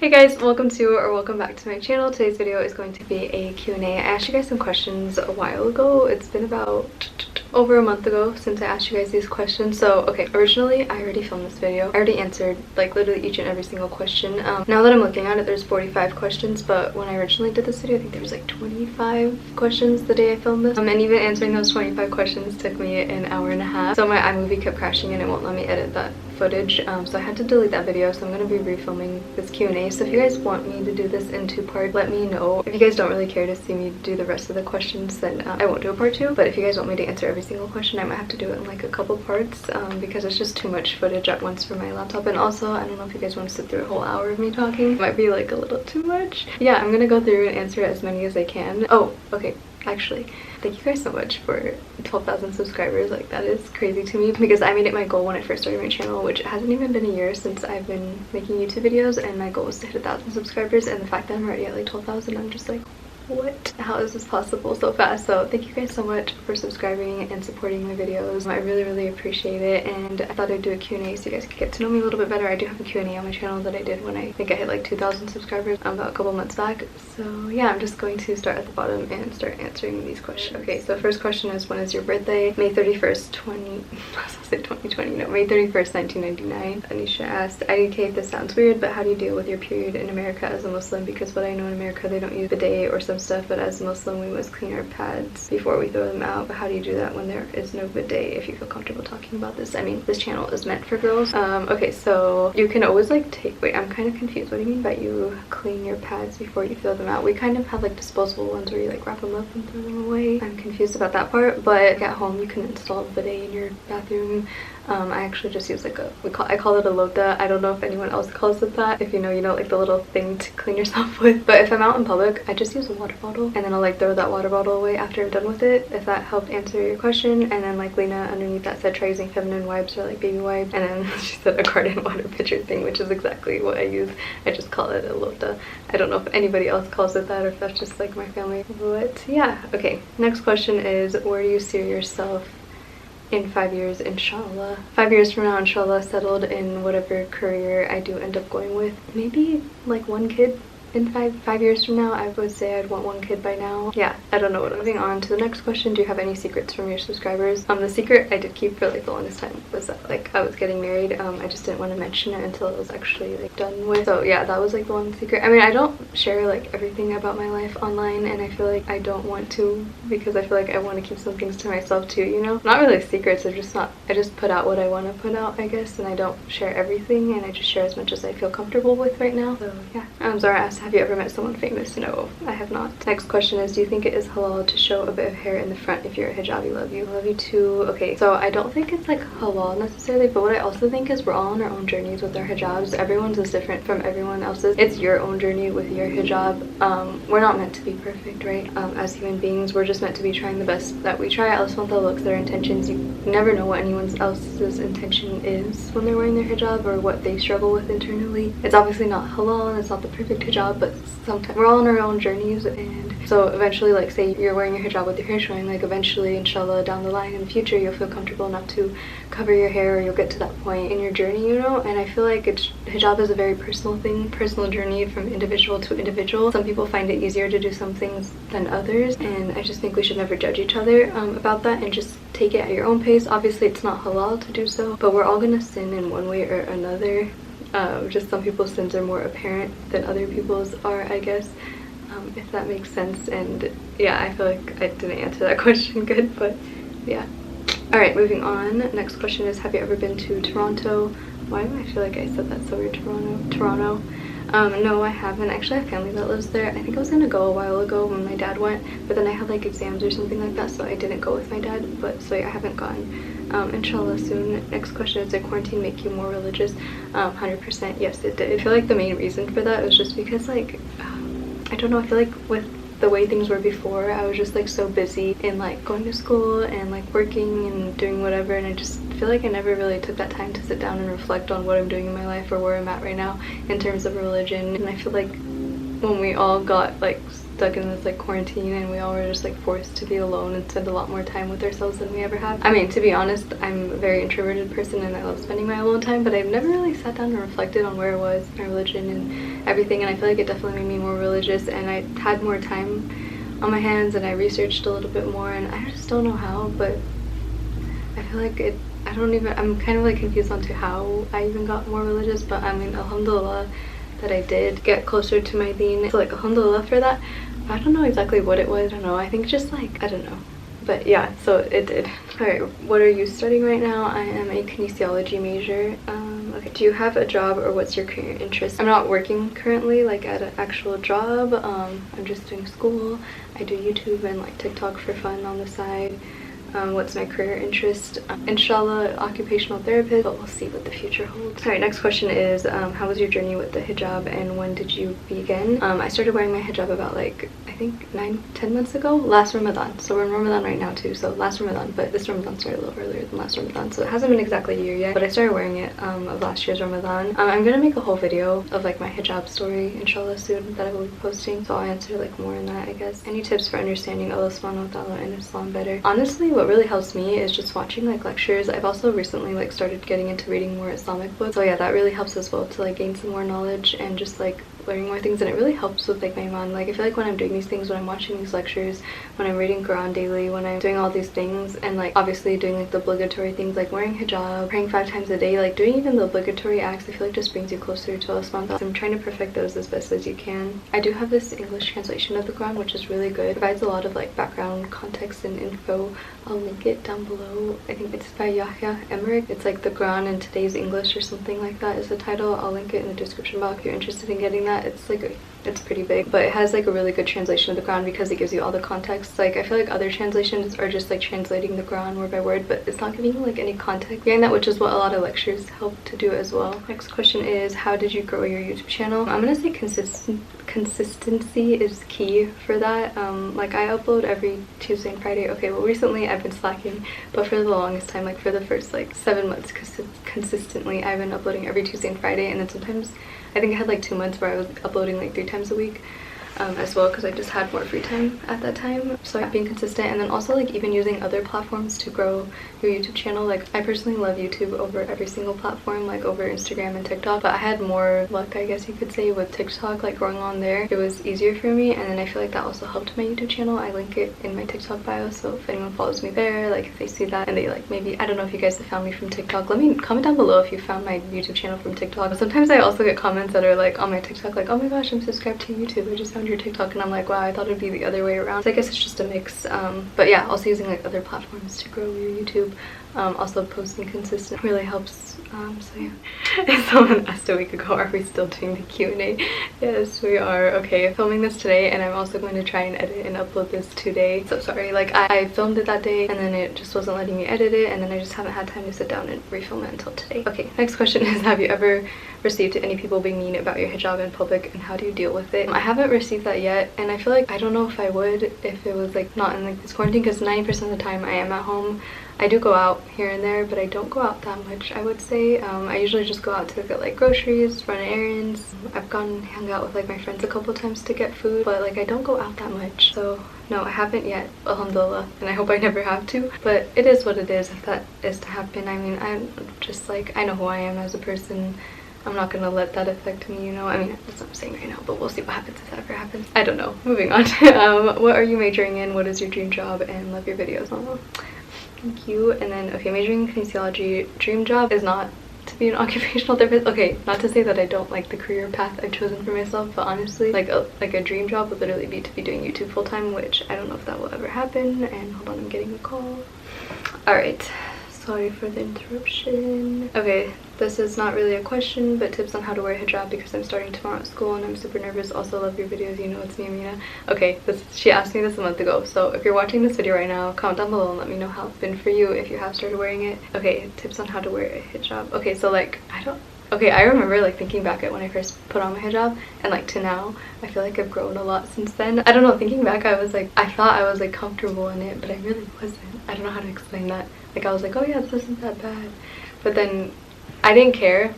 Hey guys, welcome to or welcome back to my channel. Today's video is going to be a Q&A. I asked you guys some questions a while ago. It's been about over a month ago since I asked you guys these questions. So okay, originally I already filmed this video. I already answered like literally each and every single question. Now that I'm looking at it, there's 45 questions, but when I originally did this video, I think there was like 25 questions the day I filmed this. And even answering those 25 questions took me an hour and a half. So my iMovie kept crashing and it won't let me edit that footage, so I had to delete that video. So I'm going to be refilming this Q&A. So if you guys want me to do this in 2 parts, let me know. If you guys don't really care to see me do the rest of the questions, then I won't do a part 2. But if you guys want me to answer every single question, I might have to do it in like a couple parts, because it's just too much footage at once for my laptop. And also, I don't know if you guys want to sit through a whole hour of me talking. It might be like a little too much. Yeah, I'm gonna go through and answer as many as I can. Oh, okay. Actually, thank you guys so much for 12,000 subscribers. Like, that is crazy to me because I made it my goal when I first started my channel, which hasn't even been a year since I've been making YouTube videos, and my goal was to hit 1,000 subscribers. And the fact that I'm already at like 12,000, I'm just like, what? How is this possible so fast? So thank you guys so much for subscribing and supporting my videos. I really appreciate it, and I thought I'd do a Q&A so you guys could get to know me a little bit better. I do have a Q&A on my channel that I did when I think I hit like 2,000 subscribers about a couple months back. So yeah, I'm just going to start at the bottom and start answering these questions. Okay, so first question is, when is your birthday? May 31st, 2020, no, May 31st, 1999. Anisha asked, IDK, if this sounds weird, but how do you deal with your period in America as a Muslim? Because what I know in America, they don't use bidet or some stuff, but as a Muslim we must clean our pads before we throw them out. But how do you do that when there is no bidet? If you feel comfortable talking about this. I mean, this channel is meant for girls. Okay, so you can always like wait, I'm kind of confused. What do you mean by you clean your pads before you throw them out? We kind of have like disposable ones where you like wrap them up and throw them away. I'm confused about that part, but at home you can install a bidet in your bathroom. I actually just use like I call it a lota. I don't know if anyone else calls it that. If you know, like the little thing to clean yourself with. But if I'm out in public, I just use a water bottle, and then I'll like throw that water bottle away after I'm done with it, if that helped answer your question. And then like Lena underneath that said try using feminine wipes or like baby wipes, and then she said a garden water pitcher thing, which is exactly what I use. I just call it a lota. I don't know if anybody else calls it that or if that's just like my family. But yeah, okay. Next question is, where do you see yourself in 5 years, inshallah? 5 years from now, inshallah, settled in whatever career I do end up going with. Maybe like 1 kid. In five years from now, I would say I'd want 1 kid by now. Yeah, I don't know what I'm moving on to the next question. Do you have any secrets from your subscribers? The secret I did keep for like the longest time was that like I was getting married. I just didn't want to mention it until it was actually like done with. So yeah, that was like the one secret. I mean, I don't share like everything about my life online, and I feel like I don't want to, because I feel like I want to keep some things to myself too, you know? Not really secrets, they're just not, I just put out what I want to put out, I guess, and I don't share everything, and I just share as much as I feel comfortable with right now. So yeah. Zara asked, have you ever met someone famous? No, I have not. Next question is, do you think it is halal to show a bit of hair in the front if you're a hijabi? Love you. Love you too. Okay, so I don't think it's like halal necessarily, but what I also think is we're all on our own journeys with our hijabs. Everyone's is different from everyone else's. It's your own journey with your hijab. We're not meant to be perfect, right? As human beings, we're just meant to be trying the best that we try. Else won't looks, their intentions. You never know what anyone else's intention is when they're wearing their hijab or what they struggle with internally. It's obviously not halal and it's not the perfect hijab, but sometimes we're all on our own journeys. And so eventually, like say you're wearing your hijab with your hair showing, like eventually, inshallah, down the line in the future, you'll feel comfortable enough to cover your hair, or you'll get to that point in your journey, you know? And I feel like hijab is a very personal thing, personal journey from individual to individual. Some people find it easier to do some things than others, and I just think we should never judge each other about that, and just take it at your own pace. Obviously it's not halal to do so, but we're all gonna sin in one way or another. Just some people's sins are more apparent than other people's are, I guess, if that makes sense. And yeah, I feel like I didn't answer that question good, but yeah. Alright, moving on. Next question is, have you ever been to Toronto? Why do I feel like I said that so weird? Toronto. No, I haven't. Actually, I have family that lives there. I think I was gonna go a while ago when my dad went, but then I had like exams or something like that, so I didn't go with my dad. But so yeah, I haven't gone. Inshallah soon. Next question is, did quarantine make you more religious? 100% yes, it did. I feel like the main reason for that was just because like I don't know, I feel like with the way things were before, I was just like so busy in like going to school and like working and doing whatever, and I just feel like I never really took that time to sit down and reflect on what I'm doing in my life or where I'm at right now in terms of religion. And I feel like when we all got like stuck in this like quarantine and we all were just like forced to be alone and spend a lot more time with ourselves than we ever have. I mean, to be honest, I'm a very introverted person and I love spending my alone time, but I've never really sat down and reflected on where I was, my religion, and everything, and I feel like it definitely made me more religious, and I had more time on my hands, and I researched a little bit more, and I just don't know how, but I feel like I'm kind of like confused on to how I even got more religious, but I mean, alhamdulillah that I did get closer to my deen, so like alhamdulillah for that. I don't know exactly what it was. I don't know, I think just like, I don't know, but yeah, so it did. All right, what are you studying right now? I am a kinesiology major. Okay, do you have a job, or what's your career interest? I'm not working currently like at an actual job. I'm just doing school. I do YouTube and like TikTok for fun on the side. What's my career interest? Inshallah, occupational therapist, but we'll see what the future holds. All right, next question is, how was your journey with the hijab, and when did you begin? I started wearing my hijab about like, I think 9-10 months ago, last Ramadan. So we're in Ramadan right now too, so last Ramadan, but this Ramadan started a little earlier than last Ramadan, so it hasn't been exactly a year yet, but I started wearing it of last year's Ramadan. I'm gonna make a whole video of like my hijab story, inshallah, soon, that I will be posting, so I'll answer like more in that, I guess. Any tips for understanding Allah subhanahu wa ta'ala and Islam better? Honestly, what really helps me is just watching like lectures. I've also recently like started getting into reading more Islamic books, so yeah, that really helps as well to like gain some more knowledge and just like learning more things, and it really helps with like my iman. Like I feel like when I'm doing these things, when I'm watching these lectures, when I'm reading Quran daily, when I'm doing all these things, and like obviously doing like the obligatory things like wearing hijab, praying 5 times a day, like doing even the obligatory acts, I feel like just brings you closer to Allah subhanahu wa ta'ala. I'm trying to perfect those as best as you can. I do have this English translation of the Quran, which is really good. It provides a lot of like background context and info. I'll link it down below. I think it's by Yahya Emmerich. It's like the Quran in today's English or something like that is the title. I'll link it in the description box if you're interested in getting that. It's like it's pretty big, but it has like a really good translation of the Quran because it gives you all the context. Like I feel like other translations are just like translating the Quran word by word, but it's not giving you like any context behind that, which is what a lot of lectures help to do as well. Next question is, how did you grow your YouTube channel? I'm gonna say consistency is key for that. Like I upload every Tuesday and Friday. Okay, well recently I've been slacking, but for the longest time, like for the first like 7 months consistently, I've been uploading every Tuesday and Friday, and then sometimes I think I had like 2 months where I was uploading like 3 times a week as well, because I just had more free time at that time. So yeah, being consistent, and then also like even using other platforms to grow your YouTube channel. Like I personally love YouTube over every single platform, like over Instagram and TikTok, but I had more luck, I guess you could say, with TikTok. Like growing on there, it was easier for me, and then I feel like that also helped my YouTube channel. I link it in my TikTok bio, so if anyone follows me there, like if they see that and they like, maybe, I don't know if you guys have found me from TikTok, let me comment down below if you found my YouTube channel from TikTok. Sometimes I also get comments that are like on my TikTok like, oh my gosh, I'm subscribed to YouTube, I just found your TikTok, and I'm like, wow, I thought it'd be the other way around. So I guess it's just a mix, but yeah, also using like other platforms to grow your YouTube. Also posting consistent really helps. So yeah. Someone asked a week ago, are we still doing the Q&A? Yes, we are. Okay, filming this today, and I'm also going to try and edit and upload this today. So sorry, like I filmed it that day, and then it just wasn't letting me edit it, and then I just haven't had time to sit down and refilm it until today. Okay, next question is, have you ever received any people being mean about your hijab in public, and how do you deal with it? I haven't received that yet, and I feel like I don't know if I would if it was like not in like this quarantine, because 90% of the time I am at home. I do go out here and there, but I don't go out that much, I would say. I usually just go out to get like groceries, run errands. I've hung out with like my friends a couple times to get food, but like I don't go out that much. So no, I haven't yet, alhamdulillah, and I hope I never have to, but it is what it is if that is to happen. I mean, I'm just like, I know who I am as a person. I'm not gonna let that affect me, you know? I mean, that's what I'm saying right now, but we'll see what happens if that ever happens. I don't know. Moving on. What are you majoring in? What is your dream job? And love your videos. Oh, thank you. And then, okay, majoring in kinesiology. Dream job is not to be an occupational therapist. Okay, not to say that I don't like the career path I've chosen for myself, but honestly, like a dream job would literally be to be doing YouTube full-time, which I don't know if that will ever happen. And hold on, I'm getting a call. All right. Sorry for the interruption. Okay, this is not really a question, but tips on how to wear hijab because I'm starting tomorrow at school and I'm super nervous. Also love your videos, you know it's me, Amina. Okay, she asked me this a month ago, so if you're watching this video right now, comment down below and let me know how it's been for you if you have started wearing it. Okay, tips on how to wear a hijab. Okay, so like, I remember like thinking back at when I first put on my hijab and like to now, I feel like I've grown a lot since then. I don't know, thinking back, I was like, I thought I was like comfortable in it, but I really wasn't. I don't know how to explain that. Like I was like, oh yeah, this isn't that bad. But then I didn't care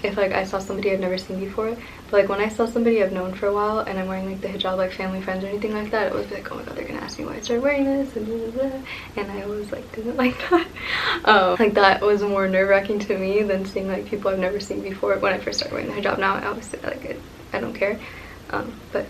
if like I saw somebody I've never seen before. But like when I saw somebody I've known for a while and I'm wearing like the hijab, like family, friends or anything like that, it was like, oh my god, they're gonna ask me why I started wearing this and blah, blah, blah. And I always like didn't like that. Like that was more nerve-wracking to me than seeing like people I've never seen before when I first started wearing the hijab. Now I obviously like it, I don't care. But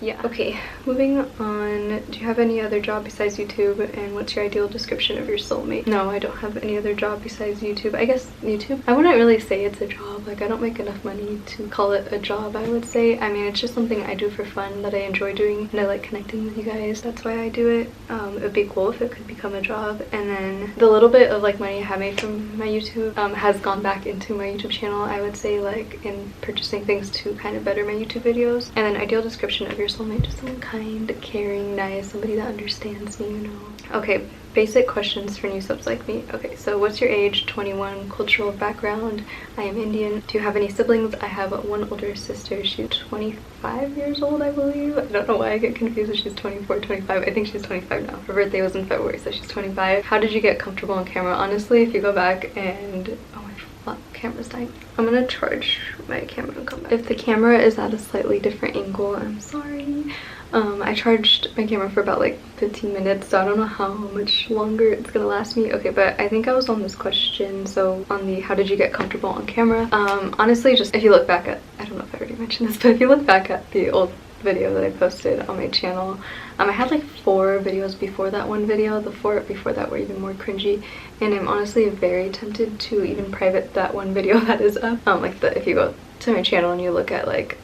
yeah. Okay, moving on. Do you have any other job besides YouTube, and what's your ideal description of your soulmate? No, I don't have any other job besides YouTube. I guess YouTube, I wouldn't really say it's a job. Like, I don't make enough money to call it a job, I would say. I mean, it's just something I do for fun that I enjoy doing, and I like connecting with you guys. That's why I do it. It would be cool if it could become a job. And then the little bit of like money I have made from my YouTube has gone back into my YouTube channel, I would say, like in purchasing things to kind of better my YouTube videos. And then ideal description of your soulmate, just someone kind, caring, nice, somebody that understands me, you know. Okay, basic questions for new subs like me. Okay, so what's your age? 21. Cultural background? I am Indian. Do you have any siblings? I have one older sister. She's 25 years old, I believe. I don't know why I get confused if she's 24, 25. I think she's 25 now. Her birthday was in February, so she's 25. How did you get comfortable on camera? Honestly, if you go back and camera's dying. I'm gonna charge my camera and come back. If the camera is at a slightly different angle, I'm sorry. I charged my camera for about like 15 minutes, so I don't know how much longer it's gonna last me. Okay, but I think I was on this question, so on the how did you get comfortable on camera. Honestly, just if you look back at, I don't know if I already mentioned this, but if you look back at the old video that I posted on my channel, I had like 4 videos before that one video. The 4 before that were even more cringy, and I'm honestly very tempted to even private that one video that is up. If you go to my channel and you look at like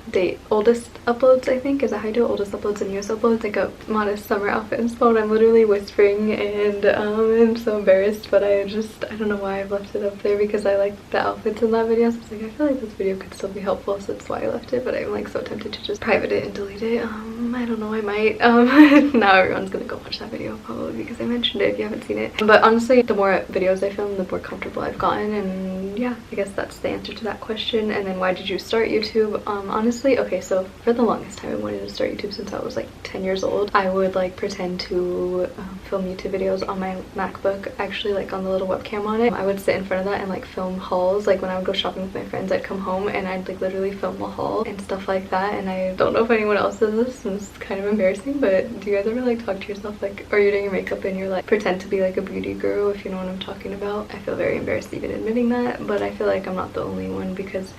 date oldest uploads, I think is that how you do it? Oldest uploads and newest uploads, like a modest summer outfit inspo, and I'm literally whispering, and I'm so embarrassed, but I don't know why I've left it up there, because I like the outfits in that video, so I was like, I feel like this video could still be helpful, so that's why I left it. But I'm like so tempted to just private it and delete it. I don't know, I might. Now everyone's gonna go watch that video probably because I mentioned it if you haven't seen it. But honestly, the more videos I film, the more comfortable I've gotten, and yeah, I guess that's the answer to that question. And then why did you start YouTube? Honestly, okay, so for the longest time I wanted to start YouTube since I was like 10 years old. I would like pretend to film YouTube videos on my MacBook, actually, like on the little webcam on it. I would sit in front of that and like film hauls. Like when I would go shopping with my friends, I'd come home and I'd like literally film a haul and stuff like that. And I don't know if anyone else does this, and it's kind of embarrassing, but do you guys ever like talk to yourself, like, or you're doing your makeup and you're like pretend to be like a beauty guru, if you know what I'm talking about? I feel very embarrassed even admitting that, but I feel like I'm not the only one, because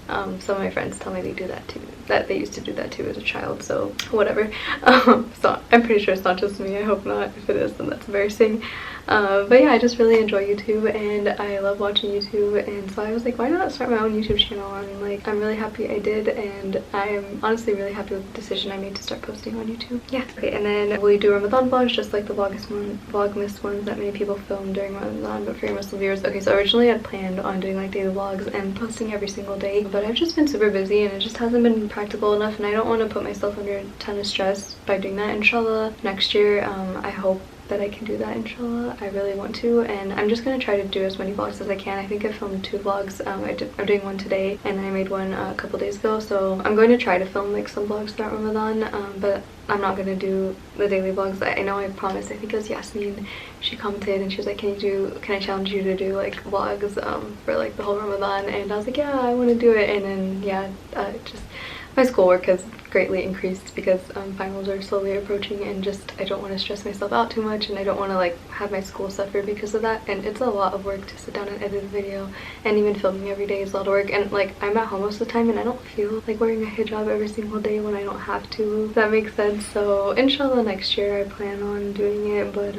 some of my friends tell me they do that too, that they used to do that too as a child, so whatever. So I'm pretty sure it's not just me. I hope not. If it is, then that's embarrassing. But yeah, I just really enjoy YouTube and I love watching YouTube, and so I was like, why not start my own YouTube channel? And like, I'm really happy I did, and I'm honestly really happy with the decision I made to start posting on YouTube. Yeah. Okay, and then will you do Ramadan vlogs just like the Vlogmas ones that many people film during Ramadan, but for your Muslim viewers? Okay, so originally I'd planned on doing like daily vlogs and posting every single day, but I've just been super busy and it just hasn't been practical enough, and I don't want to put myself under a ton of stress by doing that. Inshallah, next year, I hope that I can do that, inshallah. I really want to, and I'm just gonna try to do as many vlogs as I can. I think I filmed 2 vlogs. I'm doing one today, and I made one a couple days ago, so I'm going to try to film like some vlogs throughout Ramadan, but I'm not gonna do the daily vlogs. I know I promised, I think it was Yasmin, she commented and she was like, can I challenge you to do like vlogs for like the whole Ramadan? And I was like, yeah, I want to do it. And then yeah, just my schoolwork has greatly increased because finals are slowly approaching, and just I don't want to stress myself out too much, and I don't want to like have my school suffer because of that. And it's a lot of work to sit down and edit a video, and even filming every day is a lot of work. And like, I'm at home most of the time and I don't feel like wearing a hijab every single day when I don't have to, if that makes sense. So inshallah next year I plan on doing it, but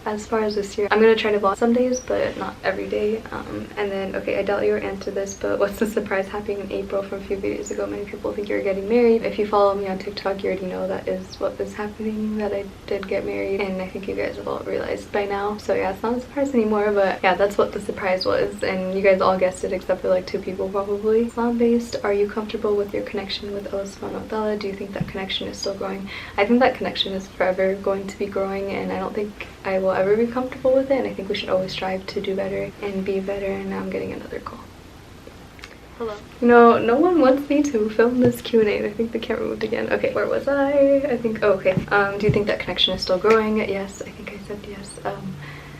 as far as this year, I'm gonna try to vlog some days, but not every day. And then, okay, I doubt you answered this, but what's the surprise happening in April from a few videos ago? Many people think you're getting married. If you follow me on TikTok, you already know that is what is happening, that I did get married, and I think you guys have all realized by now. So yeah, it's not a surprise anymore, but yeah, that's what the surprise was, and you guys all guessed it except for like 2 people probably. Islam-based, are you comfortable with your connection with Allah subhanahu wa ta'ala? Do you think that connection is still growing? I think that connection is forever going to be growing, and I don't think I will ever be comfortable with it, and I think we should always strive to do better and be better. And now I'm getting another call. Hello. No one wants me to film this Q&A, and I think the camera moved again. Okay, where was I think, oh, okay. Do you think that connection is still growing? Yes, I think I said yes.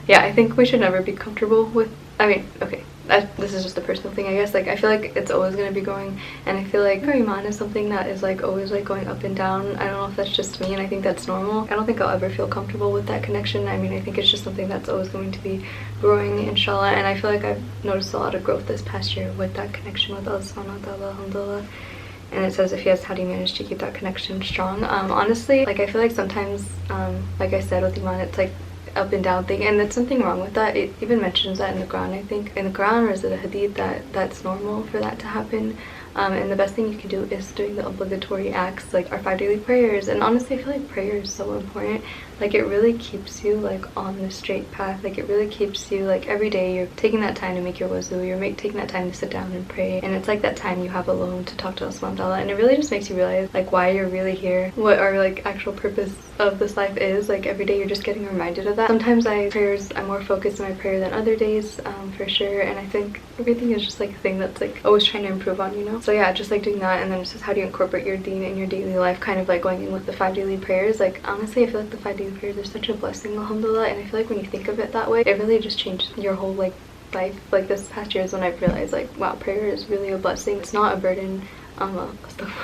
Yeah, I think we should never be comfortable with, I mean, okay, this is just a personal thing, I guess. Like I feel like it's always going to be growing, and I feel like iman is something that is like always like going up and down. I don't know if that's just me, and I think that's normal. I don't think I'll ever feel comfortable with that connection. I mean, I think it's just something that's always going to be growing, inshallah. And I feel like I've noticed a lot of growth this past year with that connection with Allah subhanahu wa ta'ala, alhamdulillah. And it says, if yes, how do you manage to keep that connection strong? Honestly, like I feel like sometimes, like I said with iman, it's like up and down thing, and there's something wrong with that. It even mentions that in the Quran, I think in the Quran, or is it a hadith, that that's normal for that to happen. And the best thing you can do is doing the obligatory acts, like our 5 daily prayers. And honestly, I feel like prayer is so important. Like it really keeps you like on the straight path. Like it really keeps you like every day you're taking that time to make your wuzu, you're taking that time to sit down and pray, and it's like that time you have alone to talk to Allah subhanahu wa ta'ala. And it really just makes you realize like why you're really here, what our like actual purpose of this life is. Like every day you're just getting reminded of that. Sometimes I'm more focused in my prayer than other days, for sure. And I think everything is just like a thing that's like always trying to improve on, you know. So yeah, just like doing that. And then it's just how do you incorporate your deen in your daily life, kind of like going in with the 5 daily prayers. Like honestly, I feel like the 5 daily prayers are such a blessing, alhamdulillah. And I feel like when you think of it that way, it really just changes your whole like life. Like this past year is when I've realized like wow, prayer is really a blessing. It's not a burden. But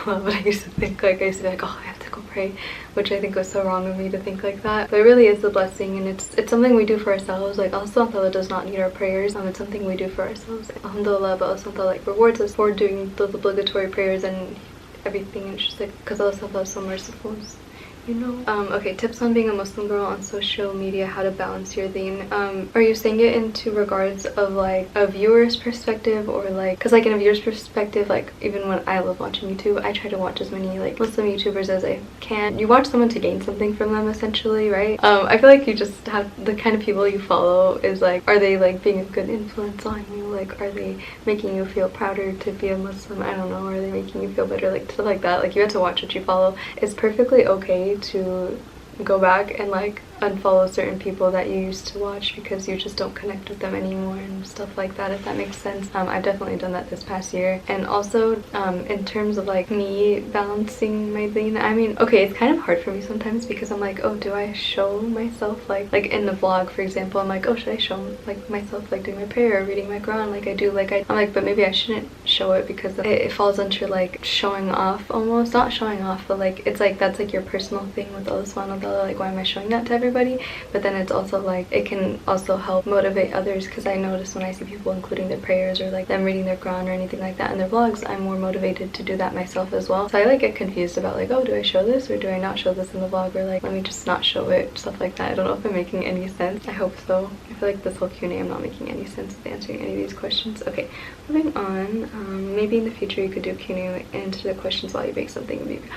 I used to think, like I used to be like, oh, I have to go pray, which I think was so wrong of me to think like that. But it really is a blessing, and it's something we do for ourselves. Like Allah subhanahu wa ta'ala does not need our prayers. It's something we do for ourselves, alhamdulillah. But Allah subhanahu wa ta'ala like rewards us for doing those obligatory prayers and everything. And it's just like because Allah subhanahu wa ta'ala is so merciful, you know. Okay, tips on being a Muslim girl on social media, how to balance your deen. Are you saying it into regards of like a viewer's perspective, or like, because like in a viewer's perspective, like even when I love watching YouTube, I try to watch as many like Muslim YouTubers as I can. You watch someone to gain something from them, essentially, right? I feel like you just have the kind of people you follow is like, are they like being a good influence on you? Like, are they making you feel prouder to be a Muslim? I don't know. Are they making you feel better? Like stuff like that. Like you have to watch what you follow. It's perfectly okay to go back and like unfollow certain people that you used to watch because you just don't connect with them anymore and stuff like that, if that makes sense. I've definitely done that this past year. And also in terms of like me balancing my deen, I mean, okay, it's kind of hard for me sometimes because I'm like, oh, do I show myself like in the vlog, for example, I'm like, oh, should I show like myself like doing my prayer or reading my Quran like I do, like I'm like, but maybe I shouldn't show it because it falls into like showing off, almost not showing off, but like it's like that's like your personal thing with Allah subhanahu wa ta'ala. Like, why am I showing that to everybody? But then it's also like it can also help motivate others, because I notice when I see people including their prayers or like them reading their Quran or anything like that in their vlogs, I'm more motivated to do that myself as well. So I like get confused about like, oh, do I show this or do I not show this in the vlog, or like let me just not show it, stuff like that. I don't know if I'm making any sense. I hope so. I feel like this whole Q&A I'm not making any sense with answering any of these questions. Okay, moving on. Maybe in the future you could do Q&A and answer the questions while you bake something. Maybe.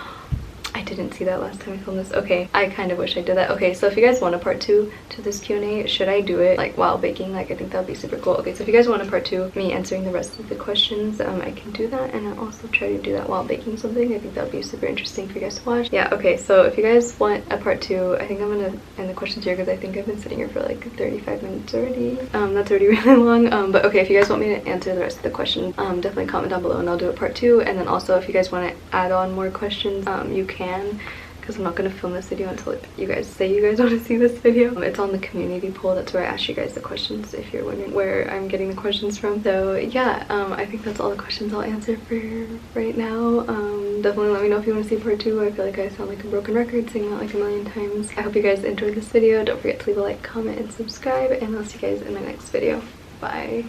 I didn't see that last time I filmed this. Okay, I kind of wish I did that. Okay, so if you guys want a part 2 to this Q&A, should I do it like while baking? Like I think that would be super cool. Okay, so if you guys want a part 2, me answering the rest of the questions, I can do that, and I'll also try to do that while baking something. I think that would be super interesting for you guys to watch. Yeah, okay, so if you guys want a part 2, I think I'm gonna end the questions here because I think I've been sitting here for like 35 minutes already. That's already really long. But okay, if you guys want me to answer the rest of the questions, definitely comment down below and I'll do a part 2. And then also if you guys want to add on more questions, you can, because I'm not going to film this video until you guys say you guys want to see this video. It's on the community poll. That's where I ask you guys the questions, if you're wondering where I'm getting the questions from. So yeah, I think that's all the questions I'll answer for right now. Definitely let me know if you want to see part 2. I feel like I sound like a broken record saying that like a million times. I hope you guys enjoyed this video. Don't forget to leave a like, comment, and subscribe, and I'll see you guys in my next video. Bye.